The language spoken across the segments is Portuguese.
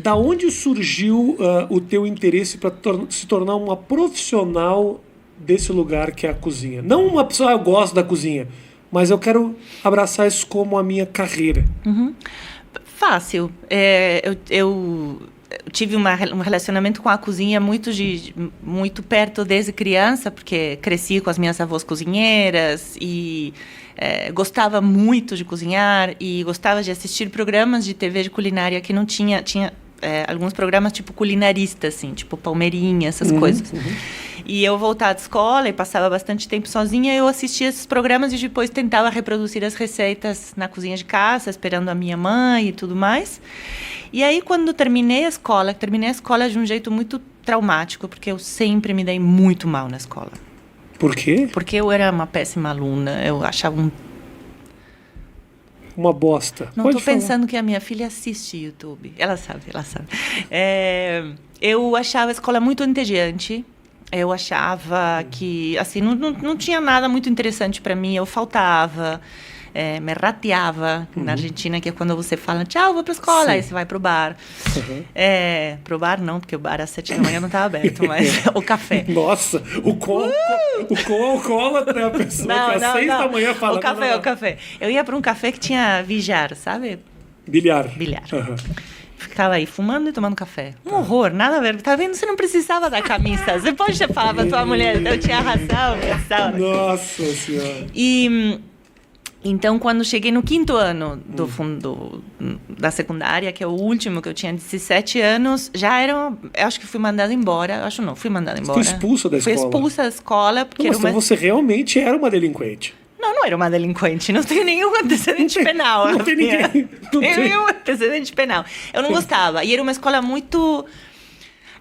Da onde surgiu o teu interesse para se tornar uma profissional desse lugar que é a cozinha? Não uma pessoa, eu gosto da cozinha, mas eu quero abraçar isso como a minha carreira. Fácil. Eu tive um relacionamento com a cozinha muito perto desde criança, porque cresci com as minhas avós cozinheiras e gostava muito de cozinhar e gostava de assistir programas de TV de culinária que não tinha alguns programas tipo culinarista, assim, tipo Palmeirinha, essas coisas. E eu voltava da escola e passava bastante tempo sozinha, eu assistia esses programas e depois tentava reproduzir as receitas na cozinha de casa, esperando a minha mãe e tudo mais. E aí, quando terminei a escola de um jeito muito traumático, porque eu sempre me dei muito mal na escola. Por quê? Porque eu era uma péssima aluna, eu achava uma bosta. Não estou pensando que a minha filha assiste YouTube. Ela sabe. Eu achava a escola muito entediante. Eu achava que, assim, não tinha nada muito interessante para mim. Eu faltava, me rateava. Na Argentina, que é quando você fala, tchau, vou para a escola. Sim. Aí você vai para o bar. Para o bar não, porque o bar às 7 da manhã não estava aberto, mas o café. Nossa, o quão alcoólatra é a pessoa que às 6 da manhã fala... O café. Eu ia para um café que tinha bilhar, sabe? Bilhar. Ficava aí fumando e tomando café. Um horror, nada a ver. Tá vendo? Você não precisava da camisa. Você pode falar pra tua mulher, eu tinha razão. Nossa Senhora. E então, quando cheguei no 5º ano da secundária, que é o último, que eu tinha 17 anos, já era... Eu acho que fui mandada embora. Fui mandada embora. Foi expulsa da escola? Fui expulsa da escola. Porque então você realmente era uma delinquente. Não era uma delinquente. Não tenho nenhum antecedente penal. Não tem ninguém. Não tenho nenhum antecedente penal. Eu não gostava. E era uma escola muito...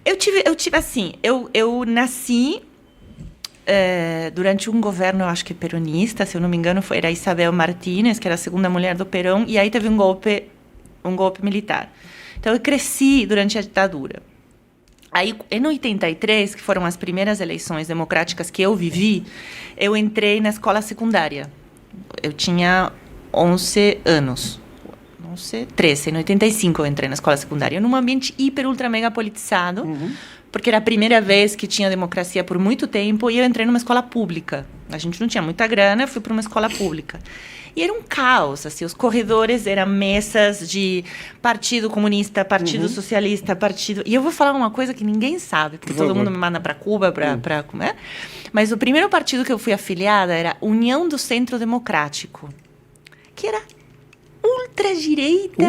Eu tive assim... Eu nasci durante um governo, eu acho que peronista, se eu não me engano, era Isabel Martínez, que era a segunda mulher do Perón, e aí teve um golpe militar. Então, eu cresci durante a ditadura. Aí, em 83, que foram as primeiras eleições democráticas que eu vivi, eu entrei na escola secundária. Eu tinha 11 anos. 13. Em 85 eu entrei na escola secundária. Num ambiente hiper, ultra, mega politizado, porque era a primeira vez que tinha democracia por muito tempo, e eu entrei numa escola pública. A gente não tinha muita grana, eu fui para uma escola pública. E era um caos, assim, os corredores eram mesas de Partido Comunista, Partido Socialista, Partido... E eu vou falar uma coisa que ninguém sabe, porque todo mundo me manda para Cuba, mas o primeiro partido que eu fui afiliada era União do Centro Democrático, que era ultradireita,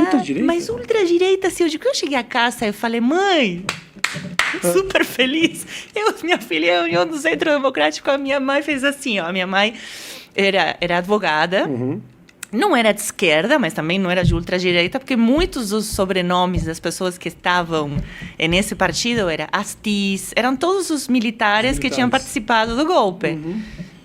mas ultradireita, assim, eu cheguei a casa e falei, mãe... super feliz. Minha filha é a União do Centro Democrático. A minha mãe fez assim, ó. A minha mãe era advogada. Não era de esquerda, mas também não era de ultradireita, porque muitos dos sobrenomes das pessoas que estavam nesse partido eram Astiz, eram todos os militares que tinham participado do golpe.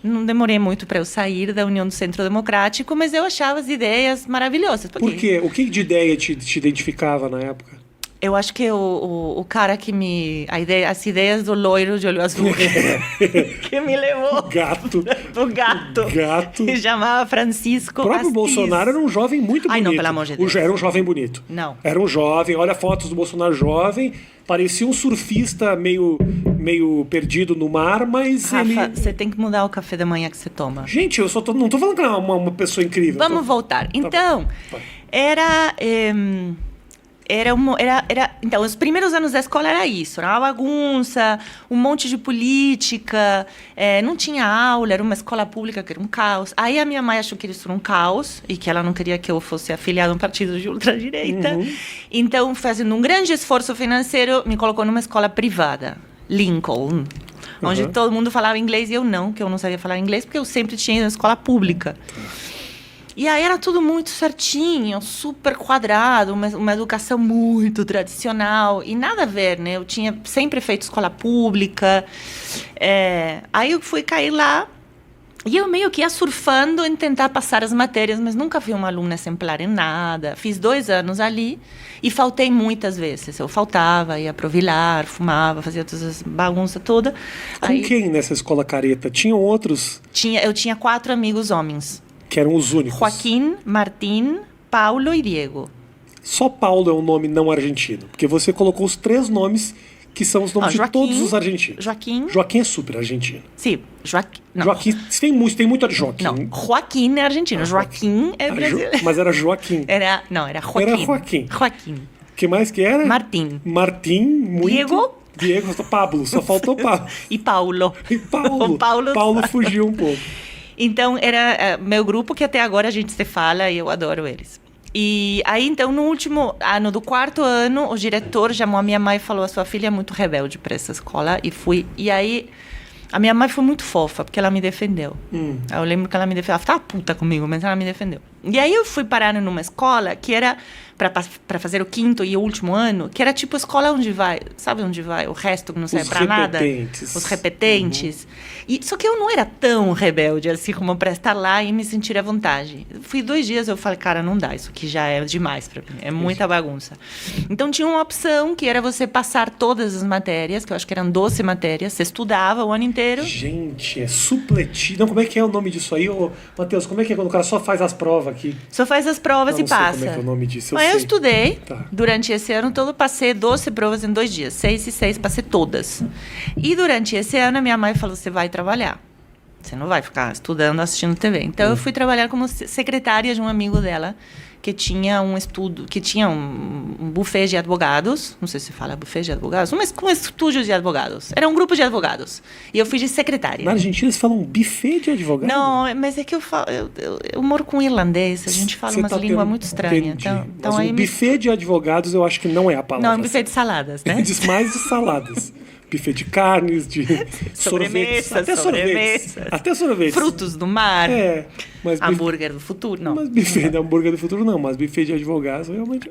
Não demorei muito para eu sair da União do Centro Democrático, mas eu achava as ideias maravilhosas. Por quê? O que de ideia te identificava na época? Eu acho que o cara que as ideias do loiro de olho azul que me levou... O gato. Que chamava Francisco O próprio Astiz. Bolsonaro era um jovem muito bonito. Ai, não, pelo amor de Deus. Era um jovem bonito. Não. Era um jovem, olha fotos do Bolsonaro jovem, parecia um surfista meio perdido no mar, mas Rafa, você tem que mudar o café da manhã que você toma. Gente, eu não tô falando que é uma pessoa incrível. Vamos voltar. Então, então, os primeiros anos da escola era isso, era uma bagunça, um monte de política, não tinha aula, era uma escola pública que era um caos. Aí a minha mãe achou que isso era um caos e que ela não queria que eu fosse afiliada a um partido de ultradireita. Então, fazendo um grande esforço financeiro, me colocou numa escola privada, Lincoln, onde todo mundo falava inglês e eu não, que eu não sabia falar inglês, porque eu sempre tinha ido na escola pública. E aí era tudo muito certinho, super quadrado, uma educação muito tradicional. E nada a ver, né? Eu tinha sempre feito escola pública. Aí eu fui cair lá e eu meio que ia surfando em tentar passar as matérias, mas nunca fui uma aluna exemplar em nada. Fiz 2 anos ali e faltei muitas vezes. Eu faltava, ia pro Vilar, fumava, fazia todas as bagunças toda. Com quem nessa escola careta? Tinham outros? Eu tinha 4 amigos homens. Que eram os únicos. Joaquim, Martín, Paulo e Diego. só Paulo é um nome não argentino? Porque você colocou os 3 nomes que são os nomes de todos os argentinos. Joaquim. Joaquim é super argentino. Sim, Joaquim. Não. Joaquim, tem muito de Joaquim. Não, Joaquim é argentino. Joaquim é brasileiro. Mas era Joaquim. Era Joaquim. Era Joaquim. Joaquim. Que mais que era? Martim. Martim, muito. Diego, Pablo, só faltou Pablo. E Paulo. E Paulo. O Paulo fugiu um pouco. Então, era meu grupo que até agora a gente se fala e eu adoro eles. E aí, então, no último ano do 4º ano, o diretor chamou a minha mãe e falou: a sua filha é muito rebelde para essa escola. E fui. E aí, a minha mãe foi muito fofa, porque ela me defendeu. Eu lembro que ela me defendeu. Ela ficava puta comigo, mas ela me defendeu. E aí, eu fui parar numa escola que era para fazer o 5º e o último ano, que era tipo a escola onde vai, sabe onde vai o resto que não serve para nada? Os repetentes. E, só que eu não era tão rebelde assim como para estar lá e me sentir à vontade. Fui 2 dias, eu falei, cara, não dá, isso aqui já é demais para mim, é muita bagunça. Então tinha uma opção que era você passar todas as matérias, que eu acho que eram 12 matérias, você estudava o ano inteiro. Gente, é supletivo. Não, como é que é o nome disso aí, ô, Matheus? Como é que é quando o cara só faz as provas aqui? Só faz as provas e passa. Como é que é o nome disso? Mas eu estudei durante esse ano todo, passei 12 provas em 2 dias. 6 e 6, passei todas. E durante esse ano, a minha mãe falou, você vai trabalhar. Você não vai ficar estudando, assistindo TV. Então, eu fui trabalhar como secretária de um amigo dela, que tinha um buffet de advogados. Não sei se fala buffet de advogados, mas com estúdio de advogados. Era um grupo de advogados. E eu fui de secretária. Na Argentina, eles falam buffet de advogados? Não, mas é que eu moro com irlandês. A gente fala umas línguas muito estranhas. Então, aí buffet de advogados, eu acho que não é a palavra. Não, é buffet de saladas, né? Diz mais de saladas. Buffet de carnes, de sorvetes, até sorvetes. Frutos do mar. Mas hambúrguer do futuro, não. Mas buffet de hambúrguer do futuro, não. Mas buffet de advogados, realmente...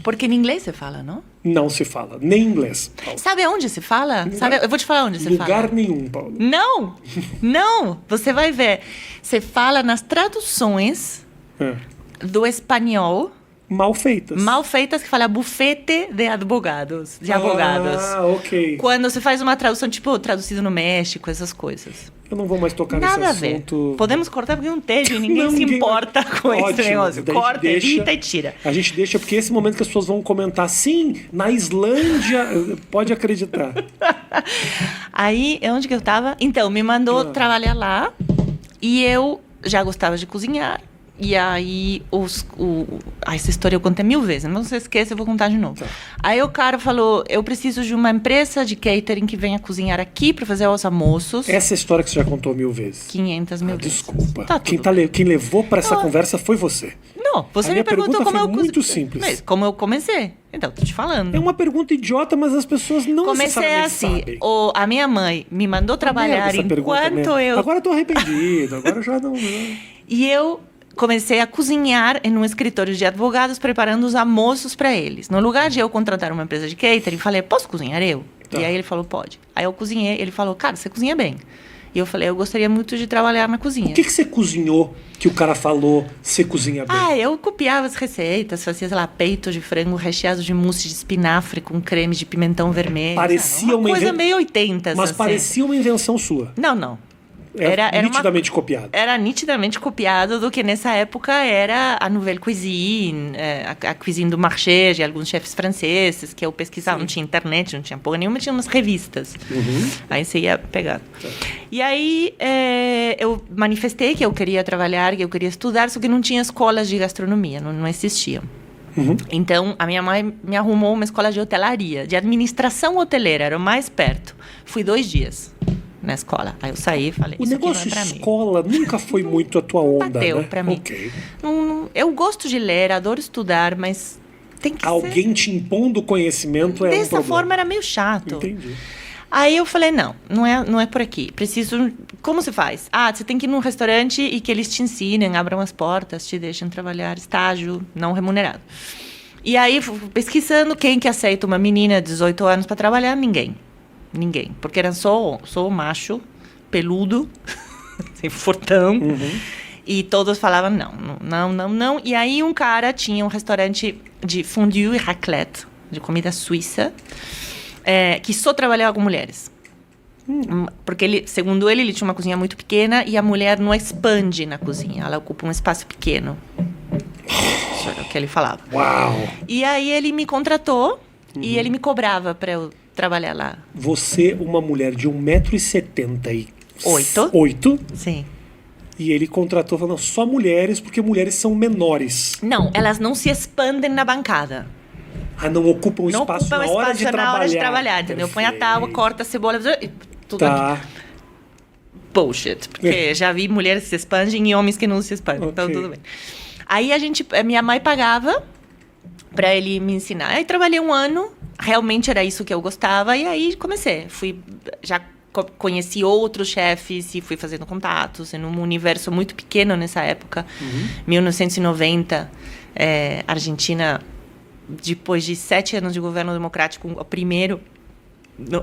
Porque em inglês você fala, não? Não se fala, nem em inglês, Paulo. Sabe aonde se fala? Eu vou te falar onde se fala. Lugar nenhum, Paulo. Não. Você vai ver. Você fala nas traduções do espanhol... Mal feitas, que fala bufete de advogados. Ah, ok. Quando você faz uma tradução, tipo, traduzido no México, essas coisas. Eu não vou mais tocar Nada nesse assunto. Podemos cortar porque não teve, ninguém se importa com esse negócio. Corta, edita e tira. A gente deixa, porque esse momento que as pessoas vão comentar, sim, na Islândia, pode acreditar. Aí, onde que eu tava? Então, me mandou trabalhar lá e eu já gostava de cozinhar. E aí, essa história eu contei 1000 vezes, mas não se esqueça, eu vou contar de novo. Tá. Aí o cara falou, eu preciso de uma empresa de catering que venha cozinhar aqui para fazer os almoços. Essa história que você já contou 1000 vezes. 500 mil vezes. Desculpa. Quem levou para essa conversa foi você. Não, você me perguntou como eu cozinhei. Muito simples. Mas como eu comecei. Então, tô te falando. É uma pergunta idiota, mas as pessoas não necessariamente sabem. Comecei assim, a minha mãe me mandou trabalhar enquanto eu... Agora eu tô arrependido, agora eu já não... E eu... comecei a cozinhar em um escritório de advogados, preparando os almoços para eles. No lugar de eu contratar uma empresa de catering, falei, posso cozinhar eu? Tá. E aí ele falou, pode. Aí eu cozinhei, ele falou, cara, você cozinha bem. E eu falei, eu gostaria muito de trabalhar na cozinha. O que você cozinhou que o cara falou, você cozinha bem? Eu copiava as receitas, fazia, sei lá, peito de frango recheado de mousse de espinafre com creme de pimentão vermelho. Parecia uma coisa meio 80. Mas assim. Parecia uma invenção sua. Não. Era nitidamente copiado. Era nitidamente copiado do que nessa época era a Nouvelle Cuisine, a cuisine do marché de alguns chefes franceses, que eu pesquisava. Sim. Não tinha internet, não tinha porra nenhuma, tinha umas revistas. Aí você ia pegando. E aí eu manifestei que eu queria trabalhar, que eu queria estudar, só que não tinha escolas de gastronomia, não existiam. Então, a minha mãe me arrumou uma escola de hotelaria, de administração hoteleira, era o mais perto. Fui 2 dias na escola. Aí eu saí e falei, o negócio escola nunca foi muito a tua onda, bateu, né? Pra mim. Okay. Eu gosto de ler, adoro estudar, mas tem que alguém te impondo conhecimento é um problema. Dessa forma era meio chato. Entendi. Aí eu falei, não é por aqui. Preciso... Como se faz? Você tem que ir num restaurante e que eles te ensinem, abram as portas, te deixem trabalhar, estágio não remunerado. E aí, pesquisando quem que aceita uma menina de 18 anos para trabalhar, ninguém. Porque era só macho, peludo, fortão. E todos falavam não. E aí um cara tinha um restaurante de fondue e raclette, de comida suíça, que só trabalhava com mulheres. Porque, segundo ele tinha uma cozinha muito pequena e a mulher não expande na cozinha, ela ocupa um espaço pequeno. isso era o que ele falava. Uau! E aí ele me contratou e ele me cobrava para eu trabalhar lá. Você, uma mulher de 1,78 m. Sim. E ele contratou falando só mulheres, porque mulheres são menores. Não, elas não se expandem na bancada. Não ocupam Não espaço ocupam na hora espaço de na hora de trabalhar. trabalhar, entendeu? Põe a tábua, corta a cebola, tudo Tá. aqui. Bullshit. Porque já vi mulheres que se expandem e homens que não se expandem. Ok. Então, tudo bem. Aí minha mãe pagava pra ele me ensinar. Aí trabalhei 1 ano, realmente era isso que eu gostava, e aí comecei. Já conheci outros chefes e fui fazendo contatos, em um universo muito pequeno nessa época. 1990, Argentina, depois de 7 anos de governo democrático,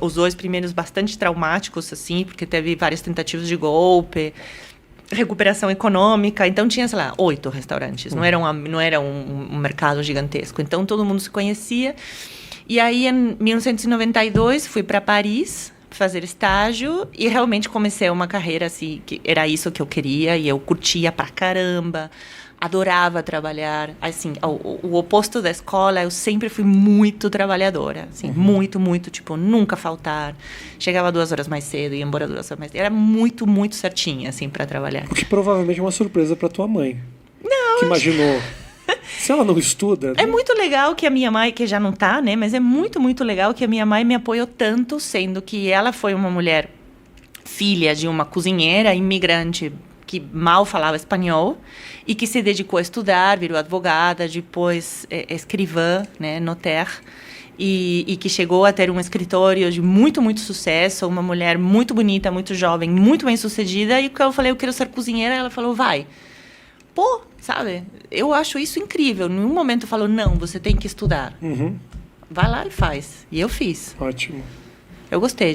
os 2 primeiros bastante traumáticos, assim, porque teve várias tentativas de golpe, recuperação econômica, então tinha, sei lá, 8 restaurantes, não era um mercado gigantesco, então todo mundo se conhecia. E aí, em 1992, fui para Paris fazer estágio e realmente comecei uma carreira assim, que era isso que eu queria e eu curtia pra caramba, adorava trabalhar. Assim, o oposto da escola, eu sempre fui muito trabalhadora, assim, muito, muito, tipo, nunca faltar. Chegava 2 horas mais cedo, ia embora 2 horas mais cedo. Era muito, muito certinha, assim, pra trabalhar. O que provavelmente é uma surpresa pra tua mãe. Não. Que imaginou. Se ela não estuda... É muito legal que a minha mãe, que já não tá, né? Mas é muito, muito legal que a minha mãe me apoiou tanto, sendo que ela foi uma mulher filha de uma cozinheira imigrante que mal falava espanhol e que se dedicou a estudar, virou advogada, depois escrivã, né, notaire, e que chegou a ter um escritório de muito, muito sucesso, uma mulher muito bonita, muito jovem, muito bem sucedida, e quando eu falei, eu quero ser cozinheira, ela falou, vai. Pô, sabe, eu acho isso incrível. Em nenhum momento falou, não, você tem que estudar. Vai lá e faz. E eu fiz. Ótimo. Eu gostei.